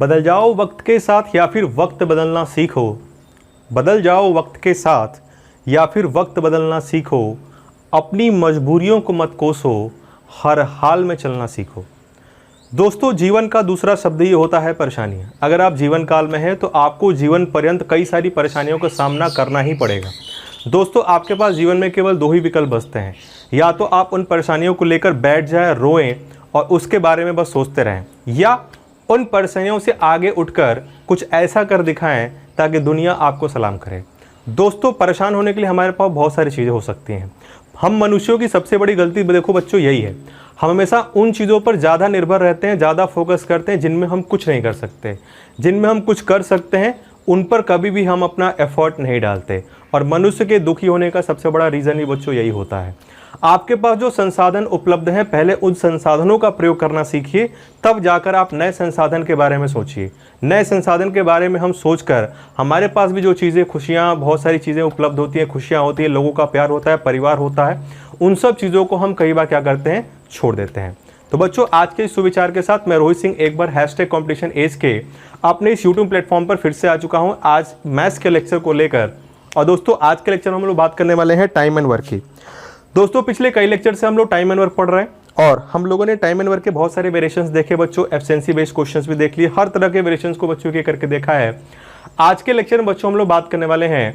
बदल जाओ वक्त के साथ या फिर वक्त बदलना सीखो। बदल जाओ वक्त के साथ या फिर वक्त बदलना सीखो। अपनी मजबूरियों को मत कोसो, हर हाल में चलना सीखो। दोस्तों, जीवन का दूसरा शब्द ही होता है परेशानियाँ। अगर आप जीवन काल में हैं तो आपको जीवन पर्यंत कई सारी परेशानियों का सामना करना ही पड़ेगा। दोस्तों, आपके पास जीवन में केवल दो ही विकल्प बचते हैं। या तो आप उन परेशानियों को लेकर बैठ जाएं, रोएं और उसके बारे में बस सोचते रहें, या उन परेशानियों से आगे उठकर कुछ ऐसा कर दिखाएं ताकि दुनिया आपको सलाम करे। दोस्तों, परेशान होने के लिए हमारे पास बहुत सारी चीज़ें हो सकती हैं। हम मनुष्यों की सबसे बड़ी गलती देखो बच्चों यही है, हम हमेशा उन चीज़ों पर ज़्यादा निर्भर रहते हैं, ज़्यादा फोकस करते हैं जिनमें हम कुछ नहीं कर सकते। जिनमें हम कुछ कर सकते हैं उन पर कभी भी हम अपना एफर्ट नहीं डालते। और मनुष्य के दुखी होने का सबसे बड़ा रीज़न ही बच्चों यही होता है। आपके पास जो संसाधन उपलब्ध हैं, पहले उन संसाधनों का प्रयोग करना सीखिए, तब जाकर आप नए संसाधन के बारे में सोचिए। नए संसाधन के बारे में हम सोचकर हमारे पास भी जो चीज़ें, खुशियाँ, बहुत सारी चीज़ें उपलब्ध होती हैं, खुशियाँ होती हैं, लोगों का प्यार होता है, परिवार होता है, उन सब चीज़ों को हम कई बार क्या करते हैं, छोड़ देते हैं। तो बच्चों, आज के इस सुविचार के साथ मैं रोहित सिंह एक बार #कॉम्पिटिशन एज के अपने इस यूट्यूब प्लेटफॉर्म पर फिर से आ चुका हूँ, आज मैथ्स के लेक्चर को लेकर। और दोस्तों, आज के लेक्चर में हम लोग बात करने वाले हैं टाइम एंड वर्क की। दोस्तों, पिछले कई लेक्चर से हम लोग टाइम एंड वर्क पढ़ रहे हैं और हम लोगों ने टाइम एंड वर्क के बहुत सारे वेरिएशंस देखे बच्चों, एफिशिएंसी बेस्ड क्वेश्चंस भी देख लिए, हर तरह के वेरिएशंस को बच्चों के करके देखा है। आज के लेक्चर में बच्चों हम लोग बात करने वाले हैं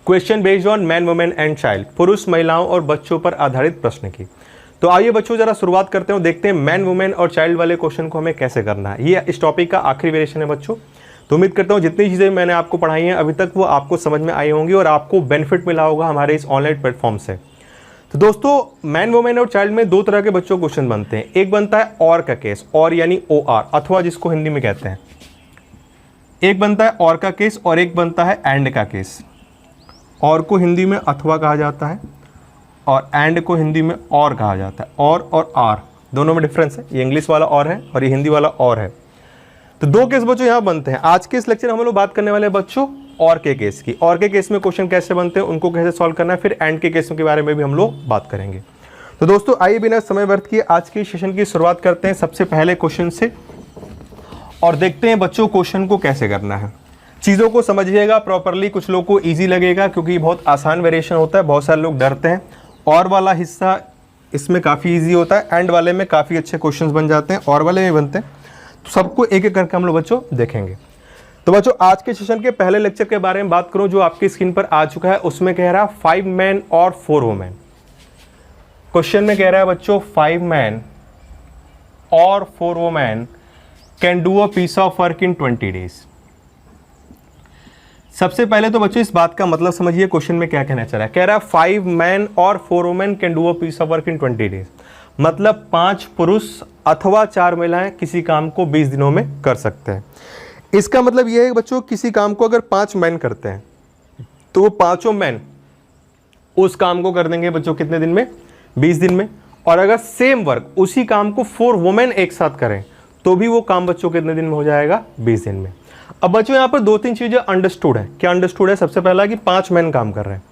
question based on man, women and child, पुरुष, महिलाओं और बच्चों पर आधारित प्रश्न की। तो आइए बच्चों जरा शुरुआत करते हैं, देखते हैं मैन, वुमेन और चाइल्ड वाले क्वेश्चन को हमें कैसे करना है। ये इस टॉपिक का आखिरी वेरिएशन है बच्चों। तो उम्मीद करता हूँ जितनी चीज़ें मैंने आपको पढ़ाई हैं अभी तक वो आपको समझ में आई होंगी और आपको बेनिफिट मिला होगा हमारे इस ऑनलाइन प्लेटफॉर्म से। तो दोस्तों, मैन, वुमेन और चाइल्ड में दो तरह के बच्चों क्वेश्चन बनते हैं। एक बनता है और का केस, और यानी OR, अथवा जिसको हिंदी में कहते हैं। एक बनता है और का केस और एक बनता है एंड का केस। और को हिंदी में अथवा कहा जाता है और एंड को हिंदी में और कहा जाता है। और आर दोनों में डिफरेंस है, ये इंग्लिश वाला और है और ये हिंदी वाला और है। तो दो केस बच्चों यहाँ बनते हैं। आज के इस लेक्चर में हम लोग बात करने वाले हैं बच्चों और के केस की। और के केस में क्वेश्चन कैसे बनते हैं, उनको कैसे सॉल्व करना है, फिर एंड के केस के बारे में भी हम लोग बात करेंगे। तो दोस्तों, आइए बिना समय व्यर्थ किए आज की सेशन की शुरुआत करते हैं सबसे पहले क्वेश्चन से और देखते हैं बच्चों क्वेश्चन को कैसे करना है। चीज़ों को समझिएगा प्रॉपरली, कुछ लोग को ईजी लगेगा क्योंकि बहुत आसान वेरिएशन होता है, बहुत सारे लोग डरते हैं। और वाला हिस्सा इसमें काफ़ी ईजी होता है, एंड वाले में काफ़ी अच्छे क्वेश्चन बन जाते हैं, और वाले में बनते हैं। तो सबको एक एक करके हम लोग बच्चों देखेंगे। तो बच्चों, आज के सेशन के पहले लेक्चर के बारे में बात करूं जो आपकी स्क्रीन पर आ चुका है, उसमें कह रहा है 5 मैन और 4 वुमेन। क्वेश्चन में कह रहा है बच्चों 5 मैन और 4 women can do a piece of work in 20 days. सबसे पहले तो बच्चों इस बात का मतलब समझिए, क्वेश्चन में क्या कहना चाह रहा है। कह रहा है 5 मैन और 4 women can do a piece of work in 20 days, मतलब 5 पुरुष अथवा 4 महिलाएं किसी काम को 20 दिनों में कर सकते हैं। इसका मतलब यह है कि बच्चों, किसी काम को अगर 5 मैन करते हैं तो वो पांचों मैन उस काम को कर देंगे बच्चों कितने दिन में, 20 दिन में। और अगर सेम वर्क उसी काम को 4 वुमेन एक साथ करें तो भी वो काम बच्चों कितने दिन में हो जाएगा, 20 दिन में। अब बच्चों यहाँ पर 2-3 चीजें अंडरस्टूड है। क्या अंडरस्टूड है? सबसे पहला कि 5 मैन काम कर रहे हैं।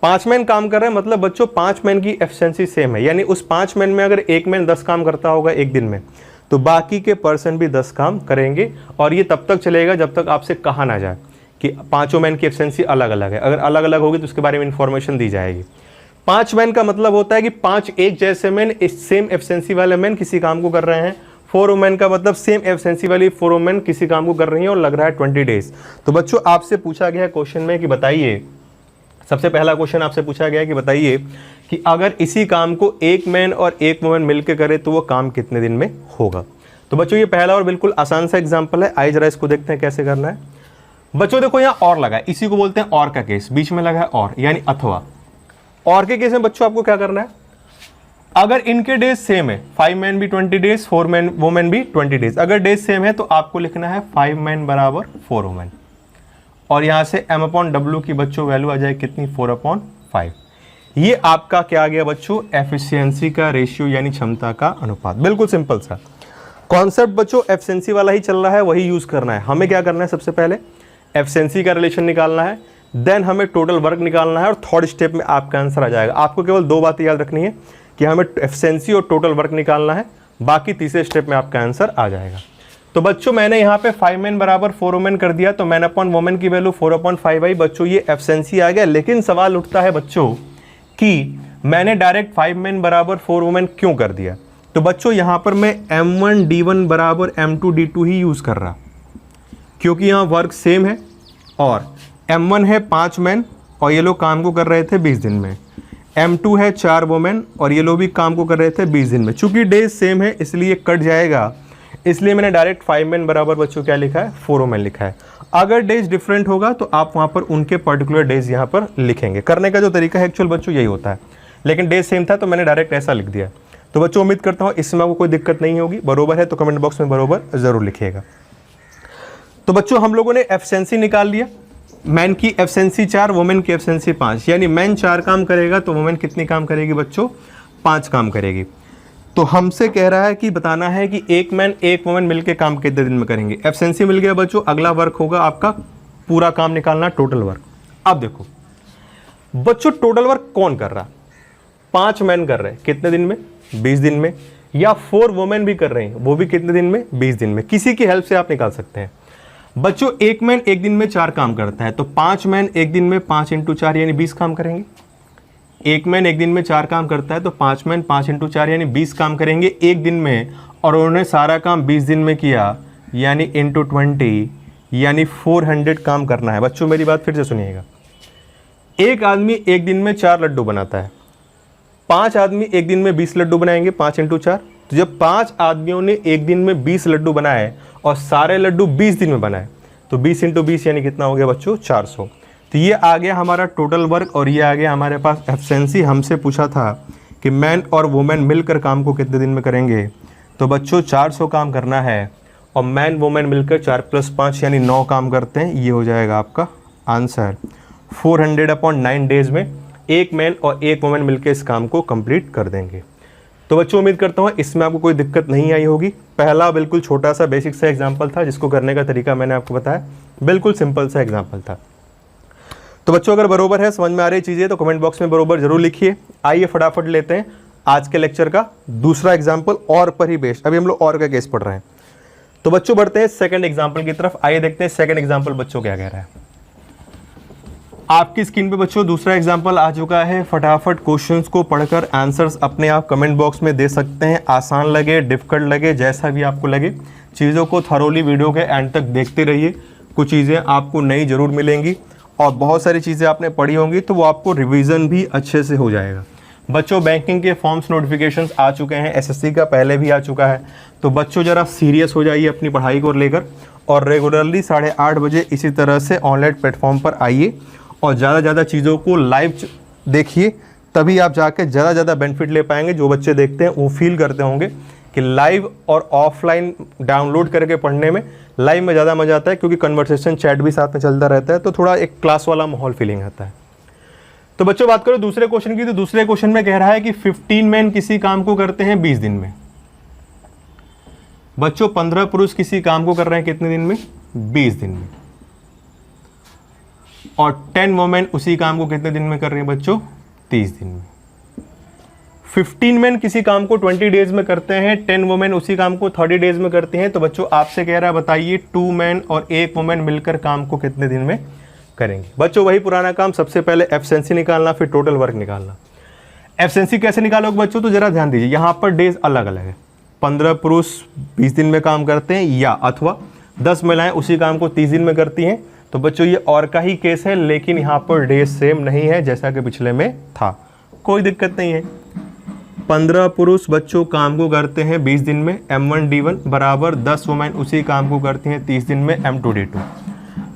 5 मैन काम कर रहे हैं मतलब बच्चों 5 मैन की एफिशिएंसी सेम है, यानी उस 5 मैन में अगर एक मैन 10 काम करता होगा एक दिन में तो बाकी के पर्सन भी 10 काम करेंगे। और ये तब तक चलेगा जब तक आपसे कहा ना जाए कि पांचों मैन की एफिशिएंसी अलग अलग है। अगर अलग अलग होगी तो उसके बारे में इंफॉर्मेशन दी जाएगी। 5 मैन का मतलब होता है कि 5 एक जैसे मैन, सेम एफिशिएंसी वाले मैन किसी काम को कर रहे हैं। 4 वुमेन का मतलब सेम एफिशिएंसी वाली 4 वुमेन किसी काम को कर रही है और लग रहा है 20 डेज। तो बच्चों आपसे पूछा गया है क्वेश्चन में कि बताइए, सबसे पहला क्वेश्चन आपसे पूछा गया है कि बताइए कि अगर इसी काम को एक मैन और एक वुमेन मिलकर करे तो वो काम कितने दिन में होगा। तो बच्चों ये पहला और बिल्कुल आसान सा एग्जांपल है। आइए जरा इसको देखते हैं कैसे करना है। बच्चों देखो यहाँ और लगा है, इसी को बोलते हैं और का केस, बीच में लगा है और यानी अथवा। और के केस में बच्चों आपको क्या करना है, अगर इनके डेज सेम है, 5 मैन भी 20 डेज, 4 मैन वुमेन भी 20 डेज, अगर डेज सेम है तो आपको लिखना है 5 मैन बराबर 4 वुमेन। और यहां से m/w की बच्चों वैल्यू आ जाए कितनी, 4/5। ये आपका क्या आ गया बच्चों, एफिशिएंसी का रेशियो यानी क्षमता का अनुपात। बिल्कुल सिंपल सा कॉन्सेप्ट बच्चों, एफिशिएंसी वाला ही चल रहा है, वही यूज करना है। हमें क्या करना है, सबसे पहले एफिशिएंसी का रिलेशन निकालना है, देन हमें टोटल वर्क निकालना है और थर्ड स्टेप में आपका आंसर आ जाएगा। आपको केवल 2 बातें याद रखनी है कि हमें एफिशिएंसी और टोटल वर्क निकालना है, बाकी तीसरे स्टेप में आपका आंसर आ जाएगा। तो बच्चों मैंने यहाँ पे 5 मैन बराबर 4 वुमेन कर दिया, तो मैन अपॉन वुमेन की वैल्यू 4/5 आई। बच्चों ये एफिशिएंसी आ गया, लेकिन सवाल उठता है बच्चों कि मैंने डायरेक्ट 5 मैन बराबर 4 वुमेन क्यों कर दिया। तो बच्चों यहाँ पर मैं M1D1 बराबर M2D2 ही यूज़ कर रहा, क्योंकि यहाँ वर्क सेम है और M1 है 5 मैन और ये लोग काम को कर रहे थे 20 दिन में, M2 है 4 वुमेन और ये लोग भी काम को कर रहे थे 20 दिन में। चूंकि डेज सेम है इसलिए कट जाएगा, इसलिए मैंने डायरेक्ट 5 मैन बराबर बच्चों क्या लिखा है, 4 वुमेन लिखा है। अगर डेज डिफरेंट होगा तो आप वहाँ पर उनके पर्टिकुलर डेज यहाँ पर लिखेंगे। करने का जो तरीका है एक्चुअल बच्चों यही होता है, लेकिन डेज सेम था तो मैंने डायरेक्ट ऐसा लिख दिया। तो बच्चों उम्मीद करता हूँ इसमें आपको कोई दिक्कत नहीं होगी। बरोबर है तो कमेंट बॉक्स में बरोबर ज़रूर लिखिएगा। तो बच्चों हम लोगों ने एफिशिएंसी निकाल लिया। मैन की एफिशिएंसी 4, वुमेन की एफिशिएंसी 5, यानी मैन 4 काम करेगा तो वुमेन कितनी काम करेगी बच्चों, 5 काम करेगी। तो हमसे कह रहा है कि बताना है कि एक मैन एक वुमेन मिलकर काम कितने दिन में करेंगे। एफिशिएंसी मिल गया बच्चों, अगला वर्क होगा आपका पूरा काम निकालना, टोटल वर्क। अब देखो बच्चों टोटल वर्क कौन कर रहा, 5 मैन कर रहे हैं कितने दिन में, 20 दिन में, या 4 वुमेन भी कर रहे हैं वो भी कितने दिन में, 20 दिन में। किसी की हेल्प से आप निकाल सकते हैं। बच्चों एक मैन एक दिन में 4 काम करता है, तो 5 मैन एक दिन में 5 × 4 यानी 20 काम करेंगे। एक मैन एक दिन में 4 काम करता है तो 5 मैन 5 × 4 यानी 20 काम करेंगे एक दिन में, और उन्होंने सारा काम 20 दिन में किया यानी × 20 यानी 400 काम करना है। बच्चों मेरी बात फिर से सुनिएगा, एक आदमी एक दिन में 4 लड्डू बनाता है, 5 आदमी एक दिन में 20 लड्डू बनाएंगे 5 × 4। तो जब 5 आदमियों ने एक दिन में 20 लड्डू बनाए और सारे लड्डू 20 दिन में बनाए तो 20 × 20 यानी कितना हो गया बच्चों, 400। तो ये आ गया हमारा टोटल वर्क और ये आ गया हमारे पास एफिशिएंसी। हमसे पूछा था कि मैन और वुमेन मिलकर काम को कितने दिन में करेंगे, तो बच्चों 400 काम करना है और मैन वुमेन मिलकर 4 + 5 यानी 9 काम करते हैं। ये हो जाएगा आपका आंसर। 400/9 डेज में एक मैन और एक वुमेन मिलकर इस काम को कंप्लीट कर देंगे। तो बच्चों उम्मीद करता हूँ इसमें आपको कोई दिक्कत नहीं आई होगी। पहला बिल्कुल छोटा सा बेसिक सा एग्जाम्पल था जिसको करने का तरीका मैंने आपको बताया, बिल्कुल सिंपल सा एग्जाम्पल था। तो बच्चों अगर बरोबर है, समझ में आ रही चीज़ें तो कमेंट बॉक्स में बरोबर जरूर लिखिए। आइए फटाफट लेते हैं आज के लेक्चर का दूसरा एग्जाम्पल, और पर ही बेस्ड। अभी हम लोग और का केस पढ़ रहे हैं। तो बच्चों बढ़ते हैं सेकंड एग्जाम्पल की तरफ। आइए देखते हैं सेकंड एग्जाम्पल बच्चों क्या कह रहा है। आपकी स्क्रीन पे बच्चों दूसरा एग्जाम्पल आ चुका है। फटाफट क्वेश्चंस को पढ़कर आंसर्स अपने आप कमेंट बॉक्स में दे सकते हैं। आसान लगे डिफिकल्ट लगे जैसा भी आपको लगे, चीज़ों को थरोली वीडियो के एंड तक देखते रहिए। कुछ चीज़ें आपको नई ज़रूर मिलेंगी और बहुत सारी चीज़ें आपने पढ़ी होंगी तो वो आपको रिवीजन भी अच्छे से हो जाएगा। बच्चों बैंकिंग के फॉर्म्स नोटिफिकेशंस आ चुके हैं, एसएससी का पहले भी आ चुका है। तो बच्चों ज़रा सीरियस हो जाइए अपनी पढ़ाई को लेकर और रेगुलरली 8:30 बजे इसी तरह से ऑनलाइन प्लेटफॉर्म पर आइए और ज़्यादा ज़्यादा चीज़ों को लाइव देखिए, तभी आप जाके ज़्यादा बेनिफिट ले पाएंगे। जो बच्चे देखते हैं वो फील करते होंगे कि लाइव और ऑफलाइन डाउनलोड करके पढ़ने में लाइव में ज़्यादा मज़ा आता है, क्योंकि कन्वर्सेशन चैट भी साथ में चलता रहता है तो थोड़ा एक क्लास वाला माहौल फीलिंग आता है। तो बच्चों बात करो दूसरे क्वेश्चन की, तो दूसरे क्वेश्चन में कह रहा है कि 15 मैन किसी काम को करते हैं 20 दिन में। बच्चों 15 पुरुष किसी काम को कर रहे हैं कितने दिन में, 20 दिन में। और 10 वुमेन उसी काम को कितने दिन में कर रही हैं बच्चों, 30 दिन में। 15 मैन किसी काम को 20 डेज में करते हैं, 10 वुमेन उसी काम को 30 डेज में करती हैं। तो बच्चों आपसे कह रहा है बताइए 2 मैन और 1 वुमेन मिलकर काम को कितने दिन में करेंगे। बच्चों वही पुराना काम, सबसे पहले एफिशिएंसी निकालना फिर टोटल वर्क निकालना। एफिशिएंसी कैसे निकालोगे बच्चों, तो जरा ध्यान दीजिए, यहाँ पर डेज अलग अलग है। 15 पुरुष 20 दिन में काम करते हैं या अथवा 10 महिलाएं उसी काम को 30 दिन में करती हैं। तो बच्चों ये और का ही केस है, लेकिन यहाँ पर डेज सेम नहीं है जैसा कि पिछले में था, कोई दिक्कत नहीं है। 15 पुरुष बच्चों काम को करते हैं 20 दिन में, M1D1 बराबर 10 वुमेन उसी काम को करती हैं 30 दिन में, M2D2।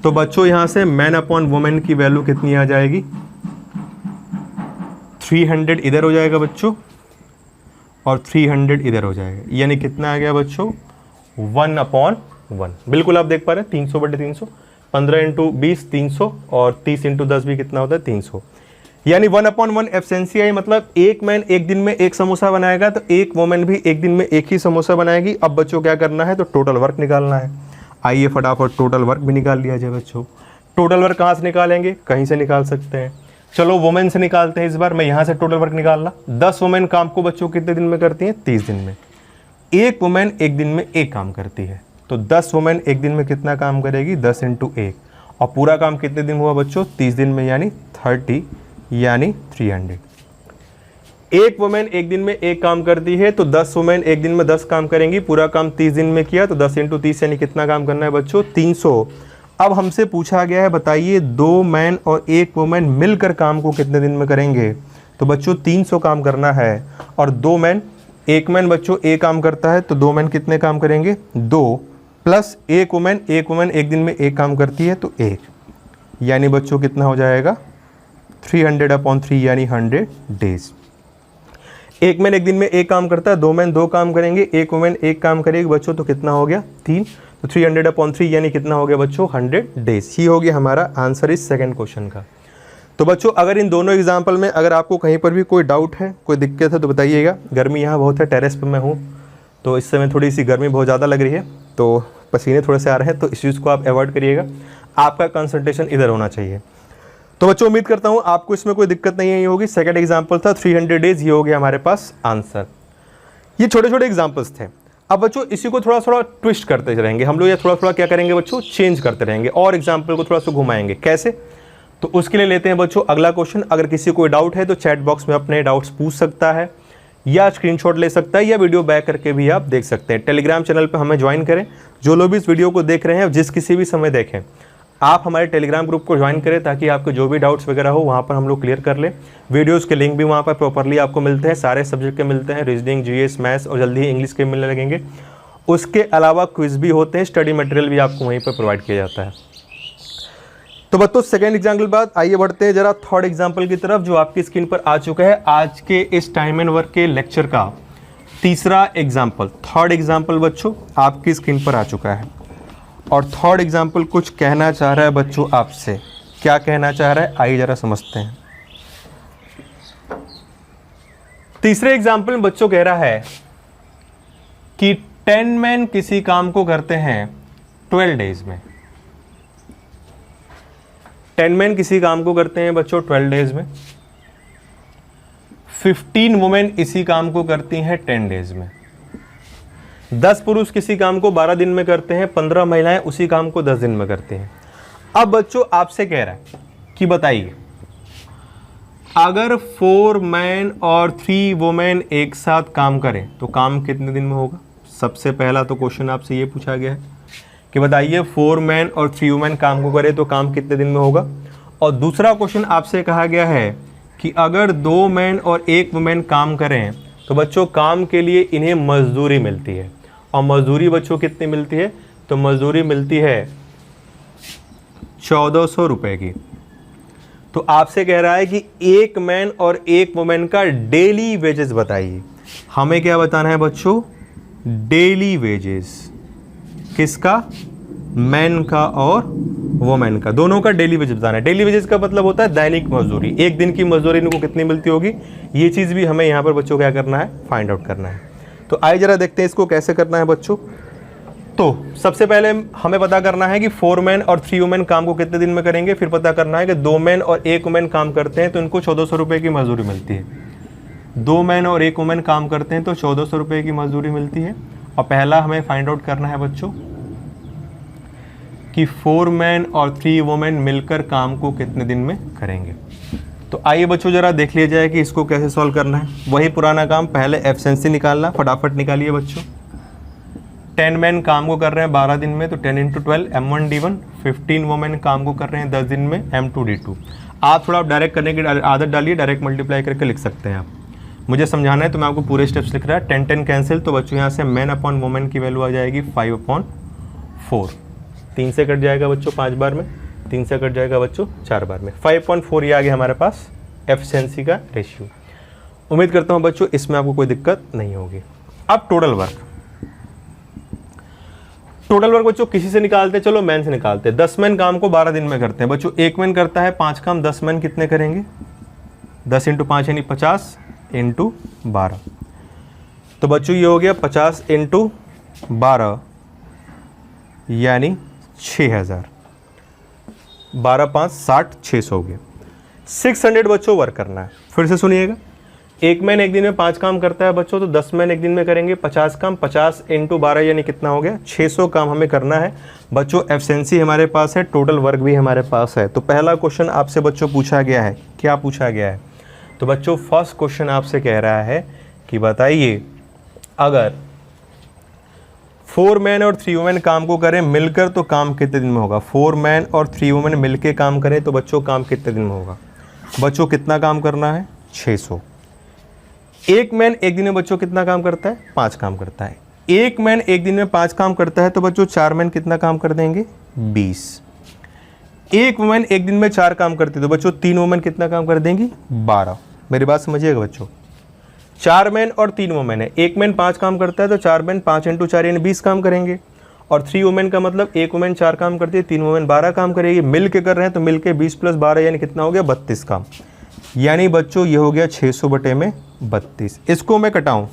तो बच्चों यहाँ से मैन अपॉन वुमेन की वैल्यू कितनी आ जाएगी, 300 इधर हो जाएगा बच्चों और 300 इधर हो जाएगा, यानी कितना आ गया बच्चों, 1/1। बिल्कुल आप देख पा रहे हैं 300/300, 15 × 20 300 और 30 × 10 भी कितना होता है 300, यानी 1/1 एफिशिएंसी आई। मतलब एक मैन एक दिन में एक समोसा बनाएगा तो एक वुमेन भी एक दिन में एक ही समोसा बनाएगी। अब बच्चों क्या करना है, तो टोटल वर्क निकालना है। आइए फटाफट टोटल वर्क भी निकाल लिया जाए बच्चों। टोटल वर्क कहाँ से निकालेंगे, कहीं से निकाल सकते हैं। चलो वुमेन से निकालते हैं इस बार। मैं यहाँ से टोटल वर्क निकालना, 10 वुमेन काम को बच्चों कितने दिन में करती हैं, 30 दिन में। एक वुमेन एक दिन में एक काम करती है, तो 10 वुमेन एक दिन में कितना काम करेगी, 10 × 1, और पूरा काम कितने दिन हुआ बच्चों, 30 दिन में, यानी 30 यानी 300। एक वुमेन एक दिन में एक काम करती है, तो 10 वुमेन एक दिन में 10 काम करेंगी, पूरा काम 30 दिन में किया, तो 10 × 30 यानी कितना काम करना है बच्चों, 300। अब हमसे पूछा गया है बताइए 2 मैन और 1 वुमेन मिलकर काम को कितने दिन में करेंगे, तो बच्चों 300 काम करना है। और 2 मैन, 1 मैन बच्चों एक काम करता है, तो 2 मैन कितने काम करेंगे, 2 प्लस 1 वुमेन एक दिन में एक काम करती है, तो 1, यानी बच्चों कितना हो जाएगा, 300/3 यानी 100 डेज। 1 मैन एक दिन में एक काम करता है, 2 मैन 2 काम करेंगे, 1 वुमेन एक काम करेगी बच्चों, तो कितना हो गया, 3, तो 300/3 यानी कितना हो गया बच्चों, 100 डेज। ही हो गया हमारा आंसर इस सेकंड क्वेश्चन का। तो बच्चों अगर इन दोनों एग्जाम्पल में अगर आपको कहीं पर भी कोई डाउट है, कोई दिक्कत है, तो बताइएगा। गर्मी यहाँ बहुत है, टेरेस पर मैं हूँ, तो इस समय थोड़ी सी गर्मी बहुत ज़्यादा लग रही है, तो पसीने थोड़े से आ रहे हैं, तो इस चीज़ को आप अवॉइड करिएगा, आपका कंसंट्रेशन इधर होना चाहिए। तो बच्चों उम्मीद करता हूँ आपको इसमें कोई दिक्कत नहीं आई होगी। सेकंड एग्जाम्पल था 300 डेज, ये हो गया हमारे पास आंसर। ये छोटे छोटे एग्जाम्पल्स थे। अब बच्चों इसी को थोड़ा थोड़ा ट्विस्ट करते रहेंगे हम लोग, या थोड़ा थोड़ा क्या करेंगे बच्चों, चेंज करते रहेंगे और एग्जाम्पल को थोड़ा सा घुमाएंगे। कैसे, तो उसके लिए लेते हैं बच्चों अगला क्वेश्चन। अगर किसी को डाउट है तो चैट बॉक्स में अपने डाउट्स पूछ सकता है, या स्क्रीनशॉट ले सकता है, या वीडियो बैक करके भी आप देख सकते हैं। टेलीग्राम चैनल पर हमें ज्वाइन करें। जो लोग भी इस वीडियो को देख रहे हैं, जिस किसी भी समय देखें, आप हमारे टेलीग्राम ग्रुप को ज्वाइन करें, ताकि आपके जो भी डाउट्स वगैरह हो वहाँ पर हम लोग क्लियर कर लें। वीडियोस के लिंक भी वहाँ पर प्रॉपरली आपको मिलते हैं, सारे सब्जेक्ट के मिलते हैं, रीजनिंग, जीएस, मैथ्स और जल्दी ही इंग्लिश के मिलने लगेंगे। उसके अलावा क्विज भी होते हैं, स्टडी मटेरियल भी आपको वहीं पर प्रोवाइड किया जाता है। तो बच्चों सेकेंड एग्जाम्पल बाद आइए बढ़ते हैं जरा थर्ड एग्जाम्पल की तरफ, जो आपकी स्क्रीन पर आ चुका है आज के इस टाइम एंड वर्क के लेक्चर का तीसरा एग्जाम्पल। थर्ड एग्जाम्पल बच्चों आपकी स्क्रीन पर आ चुका है, और थर्ड एग्जाम्पल कुछ कहना चाह रहा है बच्चों आपसे। क्या कहना चाह रहा है, आइए जरा समझते हैं। तीसरे एग्जाम्पल में बच्चों कह रहा है कि 10 मैन किसी काम को करते हैं 12 डेज में। 10 मैन किसी काम को करते हैं बच्चों 12 डेज में। 15 वुमेन इसी काम को करती हैं 10 डेज में। 10 पुरुष किसी काम को 12 दिन में करते हैं, 15 महिलाएं उसी काम को 10 दिन में करती हैं। अब बच्चों आपसे कह रहा है कि बताइए अगर 4 मैन और 3 वुमेन एक साथ काम करें तो काम कितने दिन में होगा। सबसे पहला तो क्वेश्चन आपसे ये पूछा गया है कि बताइए 4 मैन और 3 वुमेन काम को करें तो काम कितने दिन में होगा। और दूसरा क्वेश्चन आपसे कहा गया है कि अगर 2 मैन और 1 वुमेन काम करें तो बच्चों काम के लिए इन्हें मजदूरी मिलती है, और मजदूरी बच्चों कितनी मिलती है, तो मजदूरी मिलती है 1400 रुपए की। तो आपसे कह रहा है कि 1 मैन और 1 वुमेन का डेली वेजेस बताइए। हमें क्या बताना है बच्चों, डेली वेजेस किसका, मैन का और वुमेन का, दोनों का डेली वेजेस बताना है। डेली वेजेस का मतलब होता है दैनिक मजदूरी, एक दिन की मजदूरी इनको कितनी मिलती होगी, ये चीज़ भी हमें यहाँ पर बच्चों क्या करना है, फाइंड आउट करना है। तो आइए जरा देखते हैं इसको कैसे करना है बच्चों। तो सबसे पहले हमें पता करना है कि 4 मैन और 3 वुमेन काम को कितने दिन में करेंगे। फिर पता करना है कि 2 मैन और 1 वुमेन काम करते हैं तो इनको 1400 रुपये की मजदूरी मिलती है। 2 मैन और 1 वुमेन काम करते हैं तो 1400 रुपये की मजदूरी मिलती है। और पहला हमें फाइंड आउट करना है बच्चों कि 4 मैन और 3 वुमेन मिलकर काम को कितने दिन में करेंगे। तो आइए बच्चों जरा देख लिया जाए कि इसको कैसे सॉल्व करना है। वही पुराना काम, पहले एफिशिएंसी निकालना, फटाफट निकालिए बच्चों। 10 मैन काम को कर रहे हैं 12 दिन में तो 10 × 12 M1 D1। 15 वुमेन काम को कर रहे हैं 10 दिन में M2 D2। आप थोड़ा डायरेक्ट करने की आदत डालिए, डायरेक्ट मल्टीप्लाई करके लिख सकते हैं आप। मुझे समझाना है तो मैं आपको पूरे स्टेप्स लिख रहा है। 10 कैंसिल, तो बच्चों यहाँ से मैन अपॉन वुमेन की वैल्यू आ जाएगी 5/4। 3 से कट जाएगा बच्चों 5 बार में, 3 से कट जाएगा बच्चों 4 बार में। 5/4 ये आ गया हमारे पास एफिशिएंसी का रेशियो। उम्मीद करता हूँ बच्चों इसमें आपको कोई दिक्कत नहीं होगी। अब टोटल वर्क, टोटल वर्क बच्चों किसी से निकालते हैं, चलो मैन से निकालते हैं। 10 मैन काम को 12 दिन में करते हैं बच्चों। 1 मैन करता है 5 काम, 10 मैन कितने करेंगे, 10 × 5 यानी 50 × 12। तो बच्चों ये हो गया 50 × 12 यानी 6000। 12 5 60, 600 हो गया। 600 बच्चों वर्क करना है। फिर से सुनिएगा, एक मैन एक दिन में 5 काम करता है बच्चों, तो 10 मैन एक दिन में करेंगे 50 काम। 50 × 12 यानी कितना हो गया? 600 काम हमें करना है बच्चों। एफिशिएंसी हमारे पास है, टोटल वर्क भी हमारे पास है। तो पहला क्वेश्चन आपसे बच्चों पूछा गया है, क्या पूछा गया है? तो बच्चों फर्स्ट क्वेश्चन आपसे कह रहा है कि बताइए अगर 4 मैन और 3 वुमेन काम को करें मिलकर तो काम कितने दिन में होगा? 4 मैन और 3 वुमेन मिलकर काम करें तो बच्चों काम कितने दिन में होगा? बच्चों कितना काम करना है? 600। एक मैन एक दिन में बच्चों कितना काम करता है? 5 काम करता है। एक मैन एक दिन में 5 काम करता है तो बच्चों 4 मैन कितना काम कर देंगे? 20। एक वुमेन एक दिन में 4 काम करती है तो बच्चों 3 वुमेन कितना काम कर देंगी? 12। मेरी बात समझिएगा बच्चों, 4 मैन और 3 वुमेन है। एक मैन 5 काम करता है तो 4 मैन 5 × 4 यानी 20 काम करेंगे। और 3 वुमेन का मतलब एक वुमेन 4 काम करती है, 3 वुमेन 12 काम करेगी। मिल के कर रहे हैं तो मिल के 20 + 12 यानी कितना हो गया? 32 काम। यानी बच्चों ये हो गया 600/32। इसको मैं कटाऊं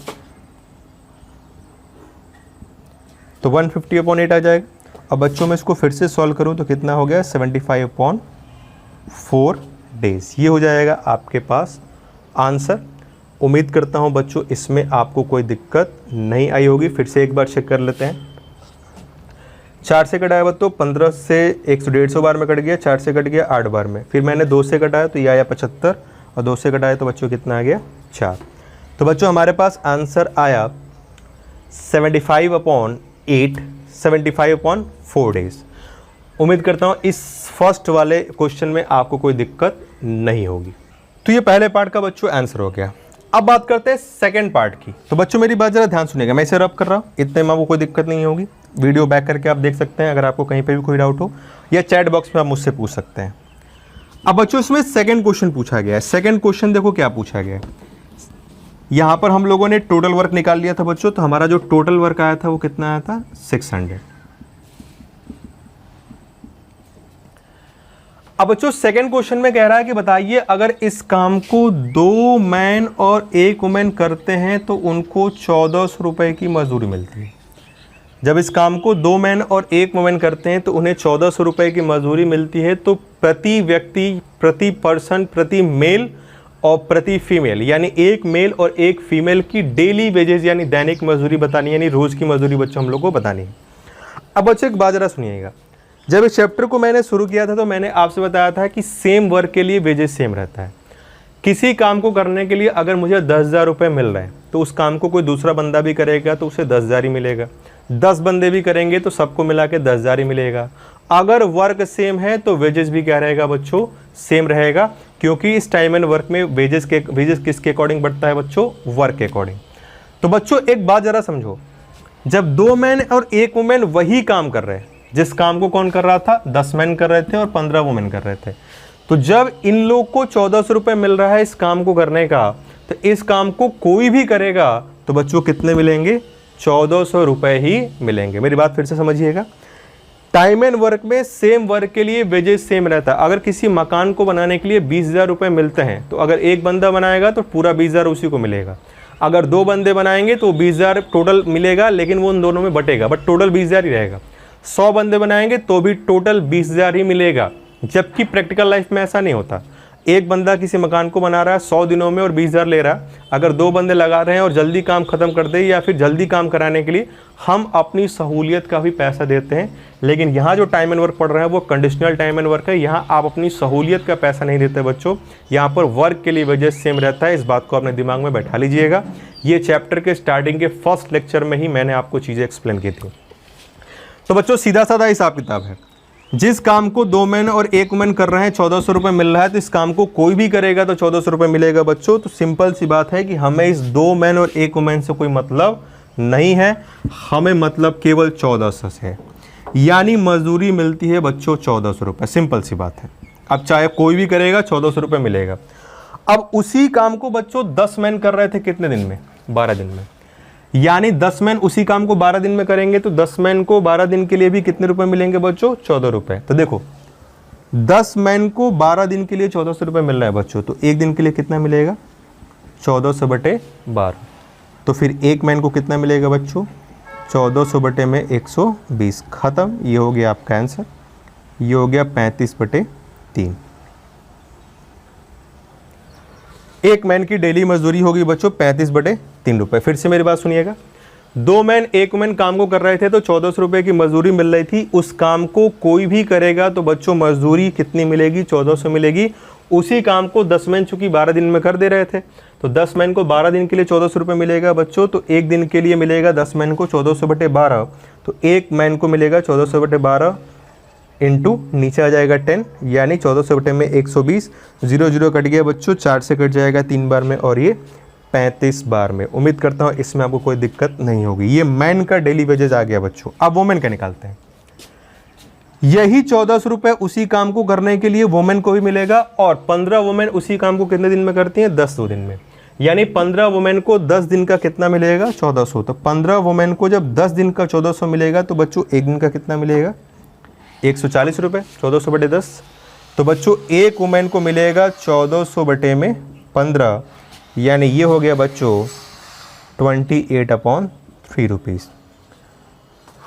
तो 150/8 आ जाएगा। अब बच्चों मैं इसको फिर से सॉल्व करूं तो कितना हो गया? 75/4 डेज। ये हो जाएगा आपके पास आंसर। उम्मीद करता हूं बच्चों इसमें आपको कोई दिक्कत नहीं आई होगी। फिर से एक बार चेक कर लेते हैं। 4 से कटाया बच्चों 15 से 100-150 बार में कट गया, 4 से कट गया 8 बार में। फिर मैंने 2 से कटाया तो ये आया 75 और 2 से कटाया तो बच्चों कितना आ गया? 4। तो बच्चों हमारे पास आंसर आया 75/8, 75/4 डेज। उम्मीद करता हूँ इस फर्स्ट वाले क्वेश्चन में आपको कोई दिक्कत नहीं होगी। तो ये पहले पार्ट का बच्चों आंसर हो गया। अब बात करते हैं सेकंड पार्ट की। तो बच्चों मेरी बात जरा ध्यान सुनिएगा, मैं इसे रब कर रहा हूँ, इतने में आपको कोई दिक्कत नहीं होगी। वीडियो बैक करके आप देख सकते हैं अगर आपको कहीं पे भी कोई डाउट हो, या चैट बॉक्स में आप मुझसे पूछ सकते हैं। अब बच्चों इसमें सेकंड क्वेश्चन पूछा गया है। सेकंड क्वेश्चन देखो क्या पूछा गया है। यहां पर हम लोगों ने टोटल वर्क निकाल लिया था बच्चों, तो हमारा जो टोटल वर्क आया था वो कितना आया था? 600। अब बच्चों सेकंड क्वेश्चन में कह रहा है कि बताइए अगर इस काम को 2 मैन और 1 वुमेन करते हैं तो उनको 1400 रुपए की मजदूरी मिलती है। जब इस काम को 2 मैन और 1 वुमेन करते हैं तो उन्हें 1400 रुपए की मजदूरी मिलती है। तो प्रति व्यक्ति, प्रति पर्सन, प्रति मेल और प्रति फीमेल, यानी एक मेल और एक फीमेल की डेली वेजेस यानी दैनिक मजदूरी बतानी, यानी रोज की मजदूरी बच्चों हम लोग को बतानी है। अब बच्चों एक बात जरा सुनिएगा, जब इस चैप्टर को मैंने शुरू किया था तो मैंने आपसे बताया था कि सेम वर्क के लिए वेजेस सेम रहता है। किसी काम को करने के लिए अगर मुझे 10,000 रुपये मिल रहे हैं तो उस काम को कोई दूसरा बंदा भी करेगा तो उसे 10,000 ही मिलेगा। 10 बंदे भी करेंगे तो सबको मिला के 10,000 ही मिलेगा। अगर वर्क सेम है तो वेजेस भी क्या रहेगा बच्चों? सेम रहेगा, क्योंकि इस टाइम एंड वर्क में वेजेस किसके अकॉर्डिंग बढ़ता है बच्चों? वर्क के अकॉर्डिंग। तो बच्चों एक बात जरा समझो, जब 2 मैन और 1 वुमेन वही काम कर रहे हैं, जिस काम को कौन कर रहा था? 10 मैन कर रहे थे और 15 वुमेन कर रहे थे। तो जब इन लोग को 1400 रुपये मिल रहा है इस काम को करने का, तो इस काम को कोई भी करेगा तो बच्चों कितने मिलेंगे? 1400 रुपये ही मिलेंगे। मेरी बात फिर से समझिएगा, टाइम एंड वर्क में सेम वर्क के लिए वेजेस सेम रहता है। अगर किसी मकान को बनाने के लिए 20,000 रुपये मिलते हैं तो अगर एक बंदा बनाएगा तो पूरा 20,000 उसी को मिलेगा। अगर 2 बंदे बनाएंगे तो 20,000 टोटल मिलेगा, लेकिन वो उन दोनों में बटेगा, बट टोटल 20,000 ही रहेगा। 100 बंदे बनाएंगे तो भी टोटल 20,000 ही मिलेगा। जबकि प्रैक्टिकल लाइफ में ऐसा नहीं होता। एक बंदा किसी मकान को बना रहा है 100 दिनों में और 20,000 ले रहा है। अगर 2 बंदे लगा रहे हैं और जल्दी काम खत्म कर दे, या फिर जल्दी काम कराने के लिए हम अपनी सहूलियत का भी पैसा देते हैं। लेकिन यहाँ जो टाइम एंड वर्क पढ़ रहे हैं वो कंडीशनल टाइम एंड वर्क है। यहाँ आप अपनी सहूलियत का पैसा नहीं देते बच्चों, यहाँ पर वर्क के लिए वजह सेम रहता है। इस बात को अपने दिमाग में बैठा लीजिएगा। ये चैप्टर के स्टार्टिंग के फर्स्ट लेक्चर में ही मैंने आपको चीज़ें एक्सप्लेन की थी। तो बच्चों सीधा साधा हिसाब किताब है, जिस काम को 2 मैन और 1 वुमेन कर रहे हैं 1400 रुपये मिल रहा है, तो इस काम को कोई भी करेगा तो 1400 रुपये मिलेगा बच्चों। तो सिंपल सी बात है कि हमें इस 2 मैन और 1 वुमेन से कोई मतलब नहीं है, हमें मतलब केवल 1400 से है। यानी मजदूरी मिलती है बच्चों 1400 रुपये, सिंपल सी बात है। अब चाहे कोई भी करेगा 1400 रुपये मिलेगा। अब उसी काम को बच्चों 10 मैन कर रहे थे कितने दिन में? 12 दिन में। यानी 10 मैन उसी काम को 12 दिन में करेंगे तो 10 मैन को 12 दिन के लिए भी कितने रुपए मिलेंगे बच्चों? 14 रुपए। तो देखो 10 मैन को 12 दिन के लिए 1400 रुपये मिल रहा है बच्चों, तो एक दिन के लिए कितना मिलेगा? 1400/12। तो फिर एक मैन को कितना मिलेगा बच्चों? 1400/120। खत्म। ये हो गया आपका आंसर, ये हो गया 35/3। एक मैन की डेली मजदूरी होगी बच्चों 35/3 रुपये। फिर से मेरी बात सुनिएगा, 2 मैन एक मैन काम को कर रहे थे तो 1400 रुपये की मजदूरी मिल रही थी। उस काम को कोई भी करेगा तो बच्चों मजदूरी कितनी मिलेगी? 1400 मिलेगी। उसी काम को 10 मैन चूंकि 12 दिन में कर दे रहे थे तो 10 मैन को 12 दिन के लिए 1400 रुपये मिलेगा बच्चों। तो एक दिन के लिए मिलेगा 10 मैन को 1400/12, तो एक मैन को मिलेगा 1400/12 इंटू नीचे आ जाएगा 10, यानी 1400 में 120, 0 0 कट गया बच्चों, 4 से कट जाएगा 3 बार में और ये 35 बार में। उम्मीद करता हूँ इसमें आपको कोई दिक्कत नहीं होगी। ये मैन का डेली वेजेस आ गया बच्चों। अब वोमेन का निकालते हैं। यही 1400 रुपये उसी काम को करने के लिए वोमेन को भी मिलेगा और 15 वोमेन उसी काम को कितने दिन में करती हैं? 10 दिन में। यानी 15 वोमेन को 10 दिन का कितना मिलेगा? 1400। तो 15 वोमेन को जब 10 दिन का 1400 मिलेगा तो बच्चों एक दिन का कितना मिलेगा? 140 रुपये। 1400/10, तो बच्चों एक वुमेन को मिलेगा 1400/15, यानी ये हो गया बच्चों 28/3 रुपीज़।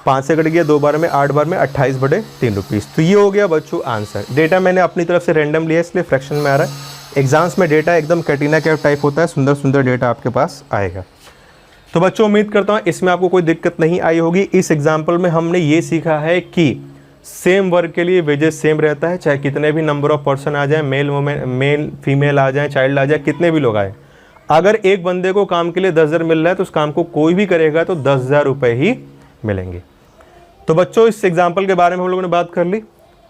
5 से कट गया 2 बार में, 8 बार में 28/3 रुपीज़। तो ये हो गया बच्चों आंसर। डेटा मैंने अपनी तरफ से रैंडम लिया इसलिए फ्रैक्शन में आ रहा है। एग्जाम्स में डेटा एकदम कैटिना कैफ टाइप होता है, सुंदर सुंदर डेटा आपके पास आएगा। तो बच्चों उम्मीद करता हूँ इसमें आपको कोई दिक्कत नहीं आई होगी। इस एग्जाम्पल में हमने ये सीखा है कि सेम वर्क के लिए वेजेस सेम रहता है, चाहे कितने भी नंबर ऑफ पर्सन आ जाए, मेल फीमेल आ जाए, चाइल्ड आ जाए, कितने भी लोग आए। अगर एक बंदे को काम के लिए 10,000 मिल रहा है तो उस काम को कोई भी करेगा तो 10,000 रुपये ही मिलेंगे। तो बच्चों इस एग्जाम्पल के बारे में हम लोगों ने बात कर ली।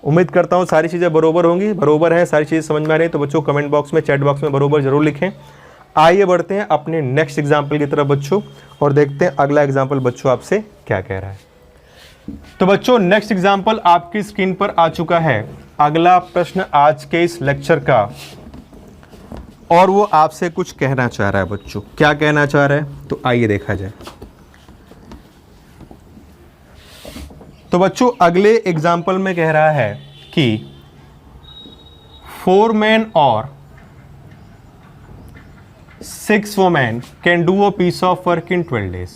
उम्मीद करता हूँ सारी चीज़ें बरोबर होंगी, बरोबर हैं, सारी चीज़ें समझ में आ रही है। तो बच्चों कमेंट बॉक्स में, चैट बॉक्स में बरोबर जरूर लिखें। आइए बढ़ते हैं अपने नेक्स्ट एग्जाम्पल की तरफ बच्चों और देखते हैं अगला एग्जाम्पल बच्चों आपसे क्या कह रहा है। तो बच्चों नेक्स्ट एग्जाम्पल आपकी स्क्रीन पर आ चुका है। अगला प्रश्न आज के इस लेक्चर का, और वो आपसे कुछ कहना चाह रहा है बच्चों। क्या कहना चाह रहा है तो आइए देखा जाए। तो बच्चों अगले एग्जाम्पल में कह रहा है कि 4 men और 6 women can do a piece of work in 12 days।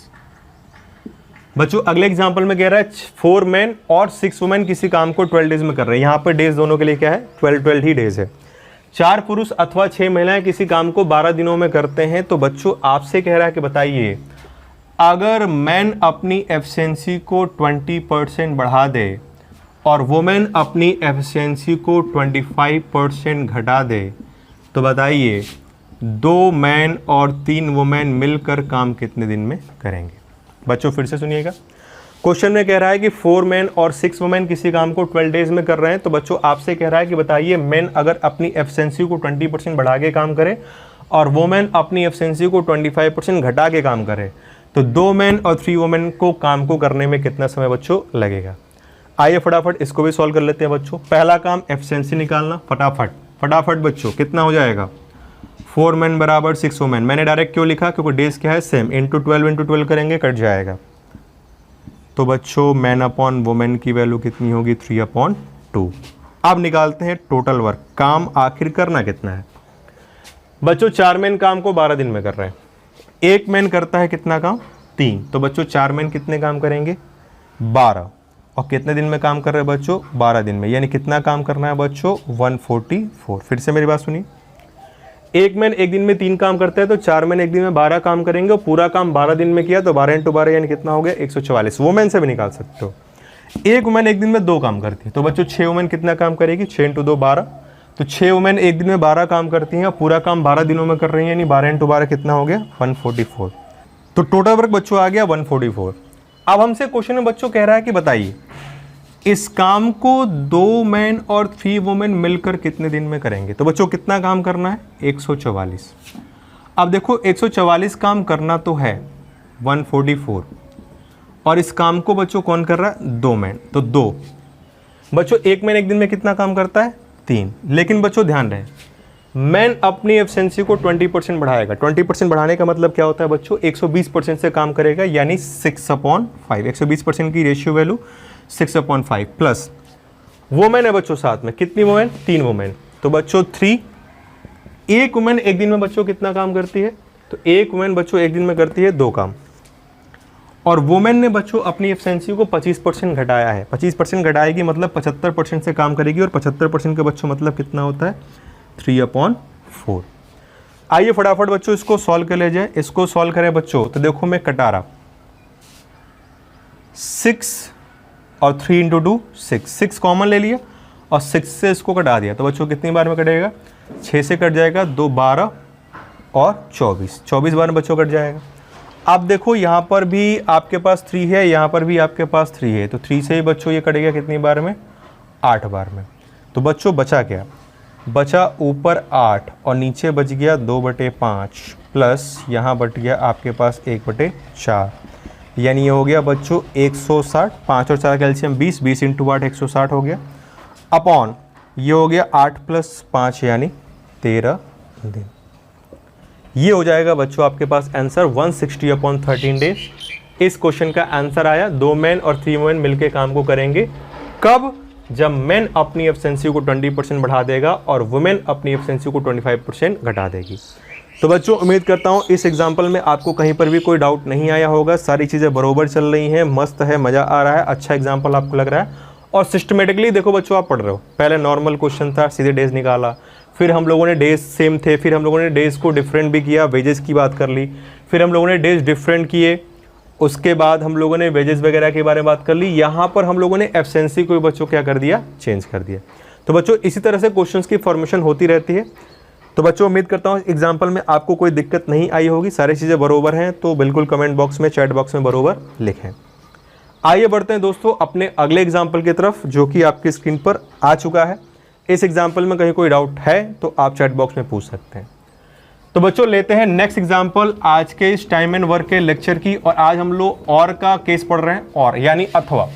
बच्चों अगले एग्जाम्पल में कह रहा है 4 men और 6 women किसी काम को 12 डेज में कर रहे हैं। यहां पर डेज दोनों के लिए क्या है? 12 ही डेज है। 4 पुरुष अथवा 6 महिलाएं किसी काम को 12 दिनों में करते हैं। तो बच्चों आपसे कह रहा है कि बताइए, अगर मैन अपनी एफिशिएंसी को 20% बढ़ा दे और वुमेन अपनी एफिशिएंसी को 25% घटा दे, तो बताइए 2 मैन और 3 वुमेन मिलकर काम कितने दिन में करेंगे? बच्चों फिर से सुनिएगा। क्वेश्चन में कह रहा है कि 4 मैन और 6 वुमेन किसी काम को 12 डेज में कर रहे हैं। तो बच्चों आपसे कह रहा है कि बताइए मैन अगर अपनी एफिशिएंसी को 20% बढ़ा के काम करे और वुमेन अपनी एफिशिएंसी को 25% घटा के काम करे, तो 2 मैन और 3 वुमेन को काम को करने में कितना समय बच्चों लगेगा? आइए फटाफट इसको भी सॉल्व कर लेते हैं बच्चों। पहला काम एफिशिएंसी निकालना, फटाफट बच्चों कितना हो जाएगा? 4 मैन बराबर 6 वुमेन। मैंने डायरेक्ट क्यों लिखा? क्योंकि डेज क्या है? सेम। इंटू 12 करेंगे, कट जाएगा। तो बच्चों मैन अपॉन वुमेन की वैल्यू कितनी होगी? 3/2। अब निकालते हैं टोटल वर्क। काम आखिर करना कितना है बच्चों? 4 मैन काम को 12 दिन में कर रहे हैं। एक मैन करता है कितना काम? 3। तो बच्चों 4 मैन कितने काम करेंगे? 12। और कितने दिन में काम कर रहे हैं बच्चों? 12 दिन में। यानी कितना काम करना है बच्चों? 144। फिर से मेरी बात सुनिए, एक मैन एक दिन में 3 काम करता है तो 4 मैन एक दिन में 12 काम करेंगे और पूरा काम 12 दिन में किया तो 12 × 12 यानी कितना हो गया? 144। वुमेन से भी निकाल सकते हो। एक वुमेन एक दिन में 2 काम करती है तो बच्चों 6 वुमेन कितना काम करेगी? 6 × 2 12। तो 6 वुमेन एक दिन में 12 काम करती हैं और पूरा काम 12 दिनों में कर रही हैं, यानी 12 × 12 कितना हो गया? 144। तो टोटल वर्क बच्चों आ गया 144। अब हमसे क्वेश्चन में बच्चों कह रहा है कि बताइए इस काम को 2 मैन और 3 वुमेन मिलकर कितने दिन में करेंगे? तो बच्चों कितना काम करना है? 144। अब देखो 144 काम करना तो है 144, और इस काम को बच्चों कौन कर रहा है? 2 मैन। तो 2 बच्चों एक मैन एक दिन में कितना काम करता है? 3। लेकिन बच्चों ध्यान रहे, मैन अपनी एफिशिएंसी को 20% बढ़ाएगा। 20% बढ़ाने का मतलब क्या होता है बच्चों? 120% से काम करेगा, यानी 6/5। 120% की रेशियो वैल्यू 6/5 प्लस वुमेन है बच्चों साथ में। कितनी वुमेन? 3 वुमेन। तो बच्चों 3। एक वुमेन एक दिन में बच्चों कितना काम करती है? तो एक वुमेन बच्चों एक दिन में करती है 2 काम, और वुमेन ने बच्चों अपनी एफिशिएंसी को 25% घटाया है। 25% घटाएगी मतलब 75% से काम करेगी, और 75% के बच्चों मतलब कितना होता है? 3/4। आइए फटाफट बच्चों इसको सॉल्व कर ले जाए। इसको सॉल्व करें बच्चों तो देखो मैं कटा रहा 6 और 3 इंटू 2 6 कॉमन ले लिया और 6 से इसको कटा दिया। तो बच्चों कितनी बार में कटेगा, 6 से कट जाएगा 2 12 और 24 बार में बच्चों कट जाएगा। अब देखो यहाँ पर भी आपके पास 3 है, यहाँ पर भी आपके पास 3 है, तो 3 से ही बच्चों ये कटेगा कितनी बार में, 8 बार में। तो बच्चों बचा क्या, बचा ऊपर 8 और नीचे बच गया 2/5 प्लस यहाँ बच गया आपके पास 1/4, यानी ये हो गया बच्चों 160। 5 और 4 कैल्शियम 20 इंटू 8 160 हो गया, अपॉन ये हो गया 8 + 5 यानी 13 दिन। ये हो जाएगा बच्चों आपके पास आंसर 160/13 डेज। इस क्वेश्चन का आंसर आया 2 मैन और 3 वुमेन मिलकर काम को करेंगे। कब, जब मैन अपनी एफिशिएंसी को 20% बढ़ा देगा और वुमेन अपनी एफिशिएंसी को 25% घटा देगी। तो बच्चों उम्मीद करता हूँ इस एग्जाम्पल में आपको कहीं पर भी कोई डाउट नहीं आया होगा। सारी चीज़ें बरोबर चल रही हैं, मस्त है, मज़ा आ रहा है, अच्छा एग्जाम्पल आपको लग रहा है। और सिस्टमेटिकली देखो बच्चों आप पढ़ रहे हो। पहले नॉर्मल क्वेश्चन था, सीधे डेज निकाला, फिर हम लोगों ने डेज सेम थे, फिर हम लोगों ने डेज को डिफरेंट भी किया, वेजेस की बात कर ली, फिर हम लोगों ने डेज डिफरेंट किए, उसके बाद हम लोगों ने वेजेस वगैरह के बारे में बात कर ली। यहाँ पर हम लोगों ने एफिशिएंसी को बच्चों क्या कर दिया, चेंज कर दिया। तो बच्चों इसी तरह से क्वेश्चंस की फॉर्मेशन होती रहती है। तो बच्चों उम्मीद करता हूँ एग्जाम्पल में आपको कोई दिक्कत नहीं आई होगी, सारी चीज़ें बरोबर हैं। तो बिल्कुल कमेंट बॉक्स में, चैट बॉक्स में बरोबर लिखें। आइए बढ़ते हैं दोस्तों अपने अगले एग्जाम्पल की तरफ, जो कि आपकी स्क्रीन पर आ चुका है। इस एग्जाम्पल में कहीं कोई डाउट है तो आप चैट बॉक्स में पूछ सकते हैं। तो बच्चों लेते हैं नेक्स्ट एग्जाम्पल आज के इस टाइम एंड वर्क के लेक्चर की। और आज हम लोग और का केस पढ़ रहे हैं, और यानी अथवा।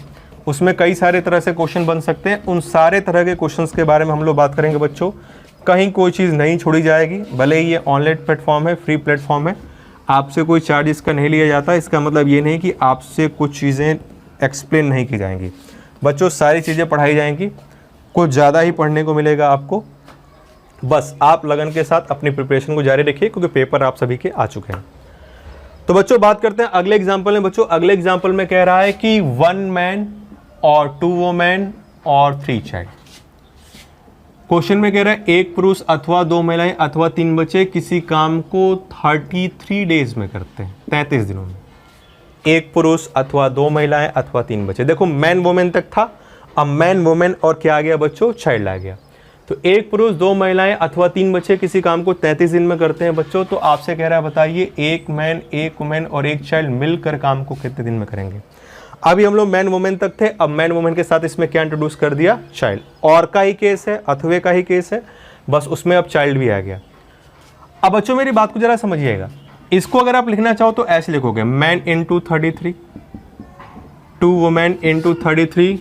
उसमें कई सारे तरह से क्वेश्चन बन सकते हैं, उन सारे तरह के क्वेश्चंस के बारे में हम लोग बात करेंगे बच्चों। कहीं कोई चीज़ नहीं छोड़ी जाएगी, भले ही ये ऑनलाइन प्लेटफॉर्म है, फ्री प्लेटफॉर्म है, आपसे कोई चार्ज इसका नहीं लिया जाता। इसका मतलब ये नहीं कि आपसे कुछ चीज़ें एक्सप्लेन नहीं की जाएंगी। बच्चों सारी चीज़ें पढ़ाई जाएंगी, कुछ ज़्यादा ही पढ़ने को मिलेगा आपको। बस आप लगन के साथ अपनी प्रिपरेशन को जारी रखिए, क्योंकि पेपर आप सभी के आ चुके हैं। तो बच्चों बात करते हैं अगले एग्जाम्पल में। बच्चों अगले एग्जाम्पल में कह रहा है कि 1 मैन और 2 वुमेन और 3 चाइल्ड। क्वेश्चन में कह रहा है एक पुरुष अथवा 2 महिलाएं अथवा 3 बच्चे किसी काम को 33 डेज में करते हैं, 33 दिनों में। एक पुरुष अथवा 2 महिलाएं अथवा 3 बच्चे। देखो मैन वुमेन तक था, अब मैन वुमेन और क्या आ गया बच्चों, चाइल्ड आ गया। तो एक पुरुष 2 महिलाएं अथवा 3 बच्चे किसी काम को 33 दिन में करते हैं बच्चों। तो आपसे कह रहा है बताइए एक मैन, एक वुमेन और एक चाइल्ड मिलकर काम को कितने दिन में करेंगे। अभी हम लोग मैन वुमेन तक थे, अब मैन वुमेन के साथ इसमें क्या इंट्रोड्यूस कर दिया, चाइल्ड। और का ही केस है, अथवे का ही केस है, बस उसमें अब चाइल्ड भी आ गया। अब बच्चों मेरी बात को जरा समझिएगा। इसको अगर आप लिखना चाहो तो ऐसे लिखोगे, man into 33, 2 women into 33,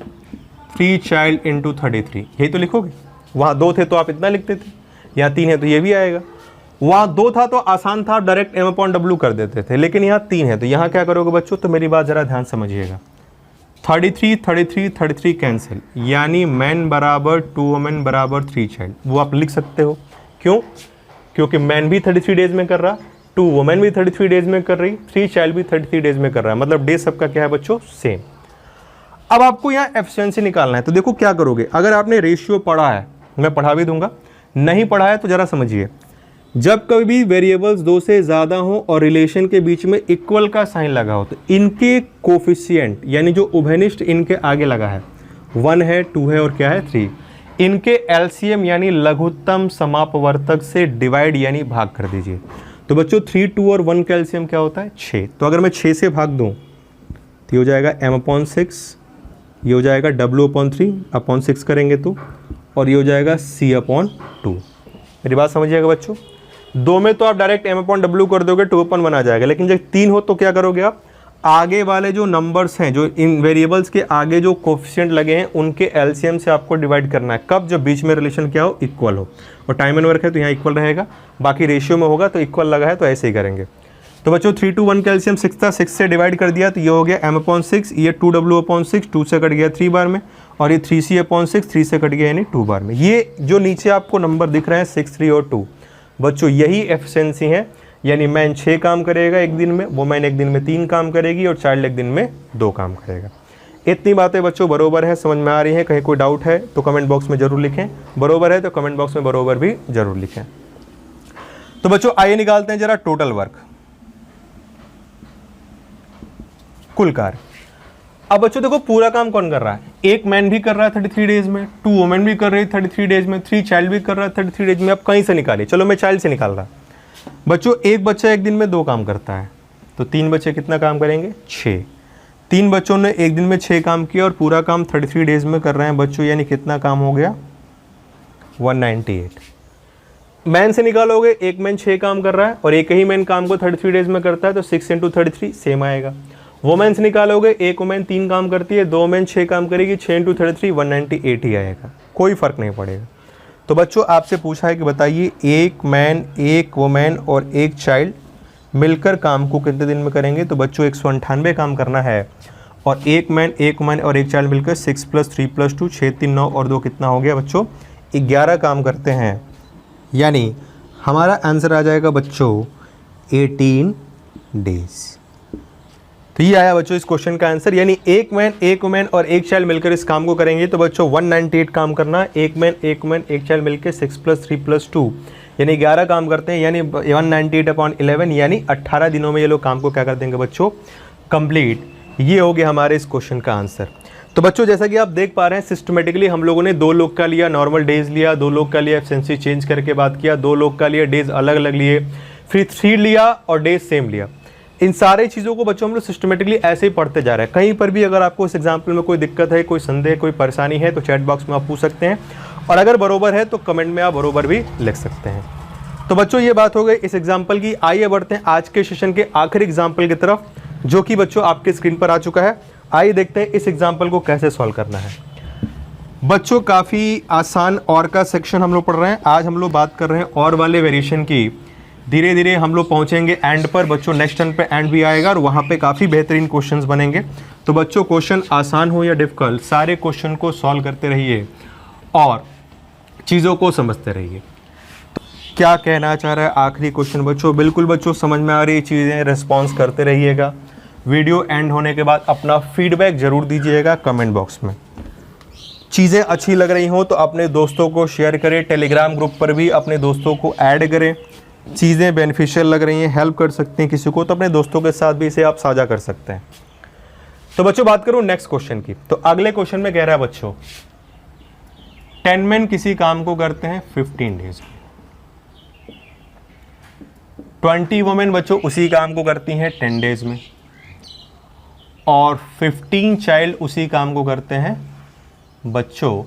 3 child into 33, यही तो लिखोगे। वहाँ 2 थे तो आप इतना लिखते थे, यहाँ 3 है तो ये भी आएगा। वहाँ 2 था तो आसान था, डायरेक्ट m/w कर देते थे, लेकिन यहाँ 3 है तो यहाँ क्या करोगे बच्चों। तो मेरी बात ज़रा ध्यान समझिएगा। 33 33 33 कैंसिल, यानी मैन बराबर 2 वुमेन बराबर 3 चाइल्ड, वो आप लिख सकते हो। क्यों, क्योंकि मैन भी 33 डेज में कर रहा, 2 वुमेन भी 33 डेज में कर रही, 3 चाइल्ड भी 33 डेज में कर रहा है, मतलब डे सबका क्या है बच्चों, सेम। अब आपको यहाँ एफिशिएंसी निकालना है। तो देखो क्या करोगे, अगर आपने रेशियो पढ़ा है, मैं पढ़ा भी दूंगा, नहीं पढ़ा है तो ज़रा समझिए। जब कभी भी वेरिएबल्स 2 से ज़्यादा हो और रिलेशन के बीच में इक्वल का साइन लगा हो, तो इनके कोफिशिएंट यानी जो उभयनिष्ठ इनके आगे लगा है, 1 है, 2 है और क्या है 3, इनके एलसीएम यानी लघुत्तम समापवर्तक से डिवाइड यानी भाग कर दीजिए। तो बच्चों 3, 2 और 1 का एलसीएम क्या होता है, 6। तो अगर मैं 6 से भाग दूँ तो ये हो जाएगा m/6, ये हो जाएगा W/3/6 करेंगे तो, और ये हो जाएगा C/2। मेरी बात समझिएगा बच्चों। 2 में तो आप डायरेक्ट m/w कर दोगे, 2/1 आ जाएगा, लेकिन जब 3 हो तो क्या करोगे आप, आगे वाले जो नंबर्स हैं, जो इन वेरिएबल्स के आगे जो कोफिशिएंट लगे हैं, उनके एलसीएम से आपको डिवाइड करना है। कब, जब बीच में रिलेशन क्या हो, इक्वल हो। और टाइम एंड वर्क है तो यहाँ इक्वल रहेगा, बाकी रेशियो में होगा तो इक्वल लगा है तो ऐसे ही करेंगे। तो बच्चों 3 to 1 का एलसीएम 6 था, 6 से डिवाइड कर दिया तो ये हो गया m/6, ये 2W/6, 2 से कट गया 3 बार में, और ये 3C/6, 3 से कट गया यानी 2 बार में। ये जो नीचे आपको नंबर दिख रहे हैं 6, 3 और 2, बच्चों यही एफिशिएंसी है। यानी मैन 6 काम करेगा एक दिन में, वुमेन एक दिन में 3 काम करेगी, और चाइल्ड एक दिन में 2 काम करेगा। इतनी बातें बच्चों बरोबर है, समझ में आ रही है। कहीं कोई डाउट है तो कमेंट बॉक्स में ज़रूर लिखें, बरोबर है तो कमेंट बॉक्स में बरोबर भी ज़रूर लिखें। तो बच्चों आइए निकालते हैं जरा टोटल वर्क, कुल कार्य। अब बच्चों देखो पूरा काम कौन कर रहा है, एक मैन भी कर रहा है 33 डेज में, 2 वुमेन भी कर रही है 33 डेज में, 3 चाइल्ड भी कर रहा है 33 डेज में। अब कहीं से निकालिए, चलो मैं चाइल्ड से निकाल रहा। बच्चों एक बच्चा एक दिन में 2 काम करता है, तो 3 बच्चे कितना काम करेंगे, 6। 3 बच्चों ने एक दिन में 6 काम किया और पूरा काम 33 डेज में कर रहे हैं बच्चों, यानी कितना काम हो गया, 198। मैन से निकालोगे, एक मैन 6 काम कर रहा है और एक ही मैन काम को 33 डेज में करता है, तो 6 × 33 सेम आएगा। वुमेन से निकालोगे, एक वुमेन 3 काम करती है, 2 वुमेन 6 काम करेगी, 6 × 33 198 ही आएगा, कोई फर्क नहीं पड़ेगा। तो बच्चों आपसे पूछा है कि बताइए एक मैन, एक वुमेन और एक चाइल्ड मिलकर काम को कितने दिन में करेंगे। तो बच्चों 198 काम करना है और एक मैन, एक वुमेन और एक चाइल्ड मिलकर 6 + 3 + 2 6 3 9 और 2 कितना हो गया बच्चों, 11 काम करते हैं, यानी हमारा आंसर आ जाएगा बच्चों 18 डेज। तो ये आया बच्चों इस क्वेश्चन का आंसर, यानी एक मैन, एक वुमेन और एक चाइल्ड मिलकर इस काम को करेंगे। तो बच्चों 198 काम करना है, एक मैन, एक वुमेन, एक चाइल्ड मिलकर 6 + 3 + 2 यानी 11 काम करते हैं, यानी 198/11 यानी 18 दिनों में ये लोग काम को क्या कर देंगे बच्चों, कंप्लीट। ये हो गया हमारे इस क्वेश्चन का आंसर। तो बच्चों जैसा कि आप देख पा रहे हैं सिस्टमेटिकली हम लोगों ने 2 लोग का लिया नॉर्मल डेज लिया, 2 लोग का लिया एफिशिएंसी चेंज करके बात किया, 2 लोग का लिया डेज अलग अलग लिए, फिर 3 लिया और डेज सेम लिया। इन सारे चीज़ों को बच्चों हम लोग सिस्टमेटिकली ऐसे ही पढ़ते जा रहे हैं। कहीं पर भी अगर आपको इस एग्जाम्पल में कोई दिक्कत है, कोई संदेह, कोई परेशानी है तो चैट बॉक्स में आप पूछ सकते हैं, और अगर बरोबर है तो कमेंट में आप बरोबर भी लिख सकते हैं। तो बच्चों ये बात हो गई इस एग्जाम्पल की। आइए बढ़ते हैं आज के सेशन के आखिरी एग्जाम्पल की तरफ, जो कि बच्चों आपके स्क्रीन पर आ चुका है। आइए देखते हैं इस एग्जाम्पल को कैसे सॉल्व करना है। बच्चों काफ़ी आसान और का सेक्शन हम लोग पढ़ रहे हैं। आज हम लोग बात कर रहे हैं और वाले वेरिएशन की। धीरे धीरे हम लोग पहुंचेंगे एंड पर बच्चों, नेक्स्ट टर्न पे एंड भी आएगा और वहाँ पे काफ़ी बेहतरीन क्वेश्चंस बनेंगे। तो बच्चों क्वेश्चन आसान हो या डिफ़िकल्ट, सारे क्वेश्चन को सॉल्व करते रहिए और चीज़ों को समझते रहिए। तो क्या कहना चाह रहा है आखिरी क्वेश्चन बच्चों, बिल्कुल बच्चों समझ में आ रही चीज़ें, रिस्पॉन्स करते रहिएगा। वीडियो एंड होने के बाद अपना फीडबैक ज़रूर दीजिएगा कमेंट बॉक्स में। चीज़ें अच्छी लग रही हों तो अपने दोस्तों को शेयर करें, टेलीग्राम ग्रुप पर भी अपने दोस्तों को ऐड करें। चीज़ें बेनिफिशियल लग रही हैं, हेल्प कर सकती हैं किसी को, तो अपने दोस्तों के साथ भी इसे आप साझा कर सकते हैं। तो बच्चों बात करूं नेक्स्ट क्वेश्चन की, तो अगले क्वेश्चन में कह रहा है बच्चों 10 मैन किसी काम को करते हैं 15 डेज में, 20 वुमेन बच्चों उसी काम को करती हैं 10 डेज में, और 15 चाइल्ड उसी काम को करते हैं बच्चों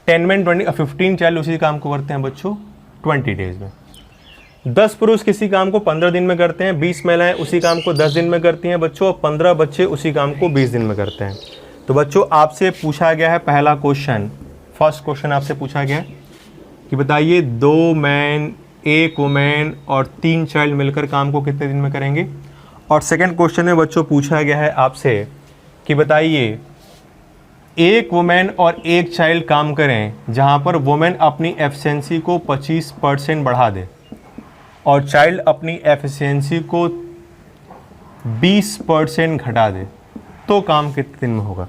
10 मैन 15 चाइल्ड उसी काम को करते हैं बच्चों 20 डेज में। 10 पुरुष किसी काम को 15 दिन में करते हैं, 20 महिलाएं उसी काम को 10 दिन में करती हैं बच्चों, और 15 बच्चे उसी काम को 20 दिन में करते हैं। तो बच्चों आपसे पूछा गया है पहला क्वेश्चन, फर्स्ट क्वेश्चन आपसे पूछा गया है कि बताइए 2 मैन, 1 वुमेन और 3 चाइल्ड मिलकर काम को कितने दिन में करेंगे। और सेकेंड क्वेश्चन में बच्चों पूछा गया है आपसे कि बताइए 1 वुमेन और 1 चाइल्ड काम करें जहां पर वुमेन अपनी एफिशिएंसी को 25% बढ़ा दे और चाइल्ड अपनी एफिशिएंसी को 20% घटा दे, तो काम कितने दिन में होगा।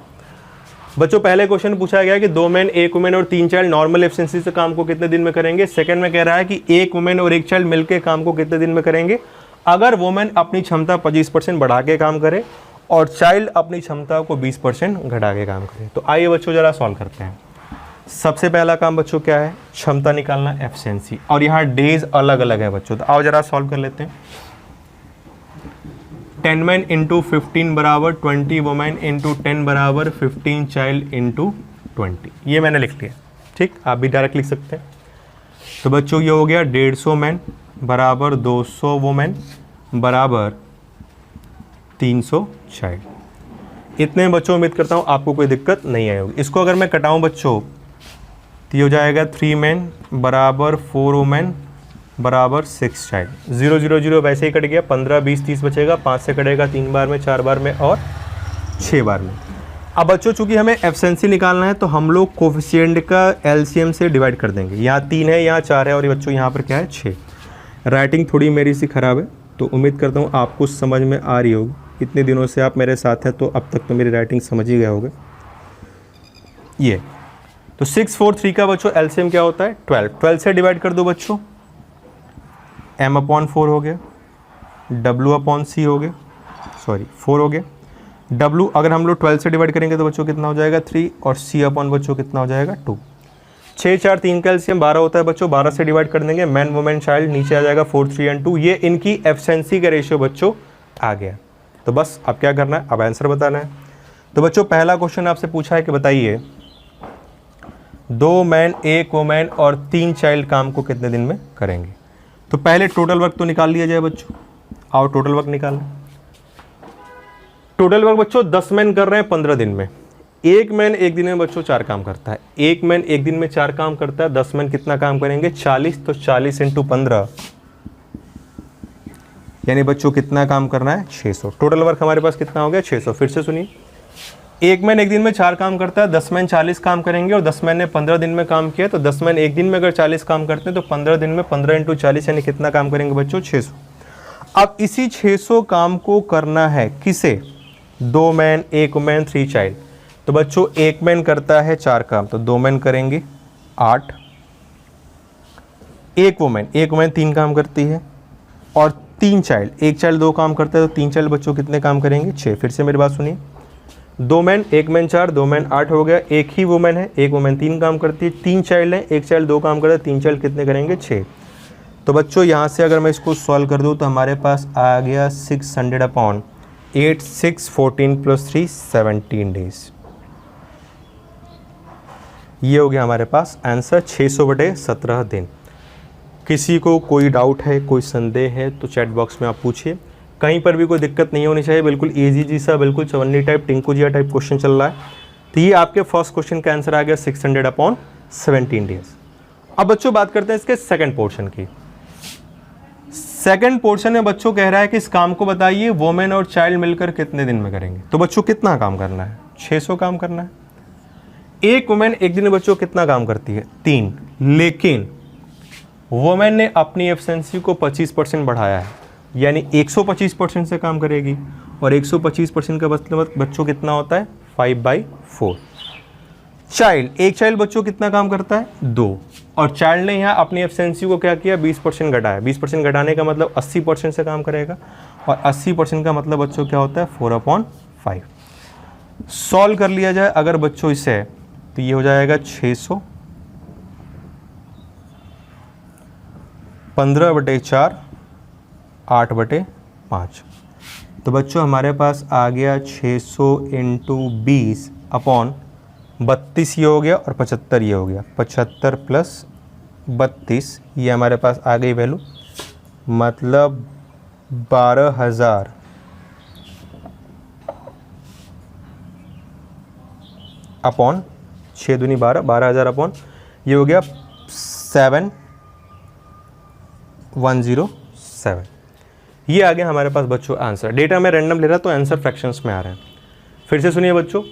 बच्चों पहले क्वेश्चन पूछा गया कि 2 मैन, 1 वुमेन और 3 चाइल्ड नॉर्मल एफिशिएंसी से काम को कितने दिन में करेंगे। सेकंड में कह रहा है कि 1 वुमेन और 1 चाइल्ड मिलकर काम को कितने दिन में करेंगे अगर वुमेन अपनी क्षमता 25% बढ़ा के काम करे और चाइल्ड अपनी क्षमता को 20% घटा के काम करे। तो आइए बच्चों जरा सॉल्व करते हैं। सबसे पहला काम बच्चों क्या है, क्षमता निकालना, एफिशिएंसी, और यहाँ डेज अलग अलग है बच्चों। तो आओ जरा सॉल्व कर लेते हैं। 10 मैन × 15 बराबर 20 वुमेन × 10 बराबर 15 चाइल्ड × 20। ये मैंने लिख लिया, ठीक, आप भी डायरेक्ट लिख सकते हैं। तो बच्चों ये हो गया 150 मैन बराबर 200 वुमेन बराबर 300 चाइल्ड। इतने बच्चों उम्मीद करता हूँ आपको कोई दिक्कत नहीं आई होगी। इसको अगर मैं कटाऊँ बच्चों तो ये हो जाएगा 3 मैन बराबर 4 वुमेन बराबर 6 चाइल्ड। 0 0 0 वैसे ही कट गया, 15 20 30 बचेगा, 5 से कटेगा 3 बार में, 4 बार में और 6 बार में। अब बच्चों चूंकि हमें एफिशिएंसी निकालना है तो हम लोग कोफिशिएंट का एलसीएम से डिवाइड कर देंगे। यहाँ 3 है, यहाँ 4 है और ये बच्चों यहाँ पर क्या है 6। राइटिंग थोड़ी मेरी सी ख़राब है तो उम्मीद करता हूँ आपको समझ में आ रही होगी। इतने दिनों से आप मेरे साथ हैं तो अब तक तो मेरी राइटिंग समझ ही गए होगे। ये तो 6, 4, 3 का बच्चों एलसीएम क्या होता है 12। 12 से डिवाइड कर दो बच्चों, m/4 हो गया, w/c हो गया, सॉरी 4 हो गया। w अगर हम लोग 12 से डिवाइड करेंगे तो बच्चों कितना हो जाएगा 3, और c/ बच्चों कितना हो जाएगा 2। 6, 4, 3 का एलसीएम 12 होता है बच्चों, 12 से डिवाइड कर देंगे, मैन वुमेन चाइल्ड नीचे आ जाएगा 4, 3 एंड 2। ये इनकी एफिशिएंसी का रेशियो बच्चों आ गया। तो बस अब क्या करना है, अब आंसर बताना है। तो बच्चों पहला क्वेश्चन आपसे पूछा है कि बताइए 2 मैन 1 वुमेन और 3 चाइल्ड काम को कितने दिन में करेंगे। तो पहले टोटल वर्क तो निकाल लिया जाए बच्चों, आओ टोटल वर्क निकालें। टोटल वर्क बच्चों 10 मैन कर रहे हैं 15 दिन में, 1 मैन 1 दिन में बच्चों 4 काम करता है, 1 मैन 1 दिन में 4 काम करता है, 10 मैन कितना काम करेंगे 40, तो 40 × 15 यानी बच्चों कितना काम करना है 600। टोटल वर्क हमारे पास कितना हो गया 600। फिर से सुनिए, 1 मैन 1 दिन में 4 काम करता है, 10 मैन 40 काम करेंगे, और 10 मैन ने 15 दिन में काम किया, तो 10 मैन 1 दिन में अगर 40 काम करते हैं तो 15 दिन में 15 × 40 यानी कितना काम करेंगे बच्चों 600। अब इसी 600 काम को करना है किसे, 2 मैन 1 वुमेन 3 चाइल्ड। तो बच्चों 1 मैन करता है 4 काम, तो 2 मैन करेंगे 8, 1 वुमेन 3 काम करती है, और 3 चाइल्ड, 1 चाइल्ड 2 काम करता है, तो 3 चाइल्ड बच्चों कितने काम करेंगे 6। फिर से मेरी बात सुनिए, 2 मैन 1 मैन 4, 2 मैन 8 हो गया, 1 ही वुमेन है, 1 वुमेन 3 काम करती है, 3 चाइल्ड है, 1 चाइल्ड 2 काम करता है, 3 चाइल्ड कितने करेंगे 6। तो बच्चों यहाँ से अगर मैं इसको सॉल्व कर दूँ तो हमारे पास आ गया 600/8, 6, 14 + 3 17 डेज। ये हो गया हमारे पास आंसर 600/17 दिन। किसी को कोई डाउट है, कोई संदेह है तो चैट बॉक्स में आप पूछिए, कहीं पर भी कोई दिक्कत नहीं होनी चाहिए। बिल्कुल इजी जी सा, बिल्कुल चवन्नी टाइप, टिंकू जिया टाइप क्वेश्चन चल रहा है। तो ये आपके फर्स्ट क्वेश्चन का आंसर आ गया 600/17 डेज। अब बच्चों बात करते हैं इसके सेकंड पोर्शन की। सेकंड पोर्शन में बच्चों कह रहा है कि इस काम को बताइए वुमेन और चाइल्ड मिलकर कितने दिन में करेंगे। तो बच्चों कितना काम करना है 600 काम करना है। 1 वुमेन 1 दिन में बच्चों कितना काम करती है 3, लेकिन वुमेन ने अपनी एफिशिएंसी को 25% बढ़ाया है, यानी 125% से काम करेगी, और 125% का मतलब बच्चों कितना होता है 5/4। चाइल्ड, 1 चाइल्ड बच्चों कितना काम करता है 2, और चाइल्ड ने यहाँ अपनी एफिशिएंसी को क्या किया 20% घटाया। 20% घटाने का मतलब 80% से काम करेगा, और 80% का मतलब बच्चों क्या होता है 4/5। सॉल्व कर लिया जाए अगर बच्चों इसे, तो ये हो जाएगा 600, 15/4, 8/5। तो बच्चों हमारे पास आ गया 600 × 20/32 ये हो गया, और 75 ये हो गया। 75 + 32 ये हमारे पास आ गई वैल्यू, मतलब 12,000 अपॉन 6 दूनी 12, 12,000 अपॉन ये हो गया 7107। ये आ गया हमारे पास बच्चों आंसर। डेटा में रैंडम ले रहा तो आंसर फ्रैक्शंस में आ रहा है। फिर से सुनिए बच्चों,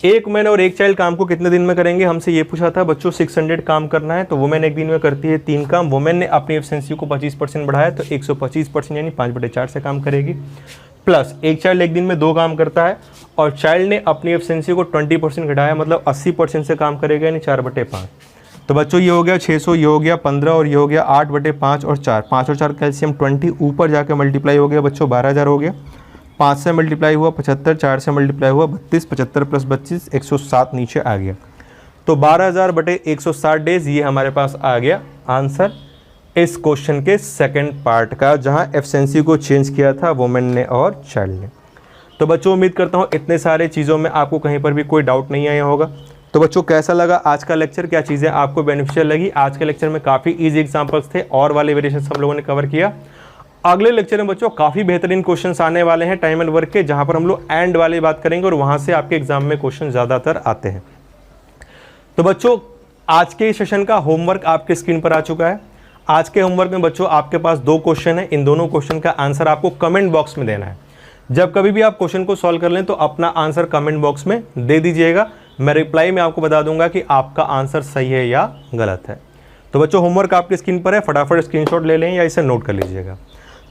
1 वुमेन और 1 चाइल्ड काम को कितने दिन में करेंगे। हमसे ये पूछा था बच्चों 600 काम करना है, तो वुमेन 1 दिन में करती है 3 काम। वुमेन ने अपनी एफिशिएंसी को 25% बढ़ाया, तो 125% यानी 5/4 से काम करेगी। प्लस 1 चाइल्ड 1 दिन में 2 काम करता है, और चाइल्ड ने अपनी एफिशिएंसी को 20% घटाया, मतलब 80% से काम करेगा, यानी 4/5। तो बच्चों ये हो गया 600, ये हो गया 15, और ये हो गया 8/5 और 4। 5 और 4 कैल्शियम 20, ऊपर जाकर मल्टीप्लाई हो गया बच्चों 12,000 हो गया। 5 से मल्टीप्लाई हुआ 75, 4 से मल्टीप्लाई हुआ 32, 75 + 32 107 नीचे आ गया। तो 12,000/160 डेज ये हमारे पास आ गया आंसर इस क्वेश्चन के सेकंड पार्ट का, जहां एफिशिएंसी को चेंज किया था वुमेन ने और चाइल्ड ने। तो बच्चों उम्मीद करता हूं इतने सारे चीज़ों में आपको कहीं पर भी कोई डाउट नहीं आया होगा। तो बच्चों कैसा लगा आज का लेक्चर, क्या चीज़ें आपको बेनिफिशियल लगी। आज के लेक्चर में काफ़ी इजी एग्जांपल्स थे और वाले वेरिएशंस हम लोगों ने कवर किया। अगले लेक्चर में बच्चों काफ़ी बेहतरीन क्वेश्चंस आने वाले हैं टाइम एंड वर्क के, जहां पर हम लोग एंड वाली बात करेंगे और वहां से आपके एग्जाम में क्वेश्चन ज़्यादातर आते हैं। तो बच्चों आज के सेशन का होमवर्क आपके स्क्रीन पर आ चुका है। आज के होमवर्क में बच्चों आपके पास 2 क्वेश्चन है। इन दोनों क्वेश्चन का आंसर आपको कमेंट बॉक्स में देना है। जब कभी भी आप क्वेश्चन को सॉल्व कर लें तो अपना आंसर कमेंट बॉक्स में दे दीजिएगा। मैं रिप्लाई में आपको बता दूंगा कि आपका आंसर सही है या गलत है। तो बच्चों होमवर्क आपकी स्क्रीन पर है, फटाफट स्क्रीनशॉट ले लें या इसे नोट कर लीजिएगा।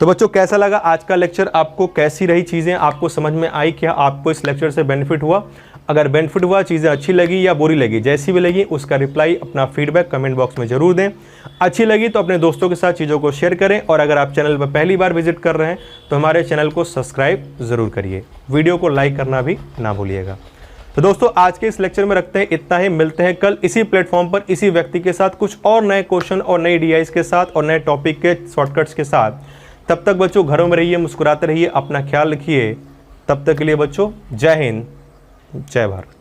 तो बच्चों कैसा लगा आज का लेक्चर, आपको कैसी रही चीज़ें, आपको समझ में आई, क्या आपको इस लेक्चर से बेनिफिट हुआ। अगर बेनिफिट हुआ, चीज़ें अच्छी लगी या बुरी लगी, जैसी भी लगी उसका रिप्लाई अपना फीडबैक कमेंट बॉक्स में ज़रूर दें। अच्छी लगी तो अपने दोस्तों के साथ चीज़ों को शेयर करें, और अगर आप चैनल पर पहली बार विजिट कर रहे हैं तो हमारे चैनल को सब्सक्राइब ज़रूर करिए। वीडियो को लाइक करना भी ना भूलिएगा। तो दोस्तों आज के इस लेक्चर में रखते हैं इतना ही। मिलते हैं कल इसी प्लेटफॉर्म पर इसी व्यक्ति के साथ कुछ और नए क्वेश्चन और नई DIs के साथ और नए टॉपिक के शॉर्टकट्स के साथ। तब तक बच्चों घरों में रहिए, मुस्कुराते रहिए, अपना ख्याल रखिए। तब तक के लिए बच्चों जय हिंद, जय भारत।